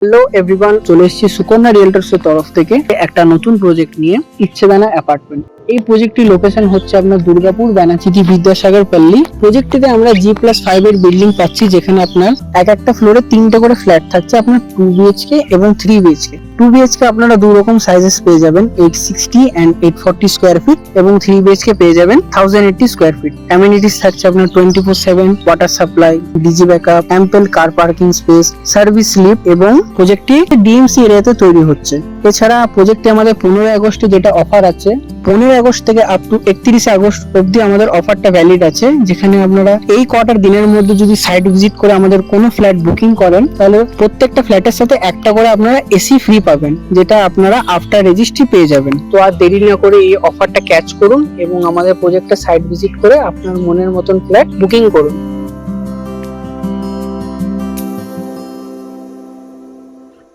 Hello everyone, চলে এসেছি সুকন্যা রিয়েলটরস এর তরফ থেকে একটা নতুন প্রজেক্ট নিয়ে, ইচ্ছেদানা অ্যাপার্টমেন্ট। এই প্রজেক্টটির লোকেশন হচ্ছে আপনার দুর্গাপুর ব্যানাচিতি বিদ্যাসাগর পল্লী। প্রজেক্টটিতে আমরা G+5 এর বিল্ডিং পাচ্ছি, যেখানে আপনার একটা ফ্লোরে 3টে করে ফ্ল্যাট থাকছে, আপনার 2 BHK এবং 3 BHK। 2 BHK আপনারা দু রকম সাইজেস পেয়ে যাবেন, 860 এন্ড 840 স্কয়ার ফিট, এবং 3 BHK পেয়ে যাবেন 1080 স্কয়ার ফিট। অ্যামেনিটিস থাকছে আপনার 24/7 water supply, DG backup, ample car parking space, service lift, এবং প্রজেক্টটি ডিএমসি এরিয়াতে তৈরি হচ্ছে। এছাড়া প্রজেক্টে আমাদের 15 আগস্টে যেটা অফার আছে, 15 আগস্ট থেকে আপ টু 31 আগস্ট অবধি আমাদের অফারটা ভ্যালিড আছে, যেখানে আপনারা এই কটার দিনের মধ্যে যদি সাইট ভিজিট করে আমাদের কোনো ফ্ল্যাট বুকিং করেন, তাহলে প্রত্যেকটা ফ্ল্যাটের সাথে একটা করে আপনারা এসি ফ্রি পাবেন, যেটা আপনারা আফটার রেজিস্ট্রি পেয়ে যাবেন। তো আর দেরি না করে এই অফারটা ক্যাচ করুন এবং আমাদের প্রজেক্টে সাইট ভিজিট করে আপনার মনের মতন ফ্ল্যাট বুকিং করুন।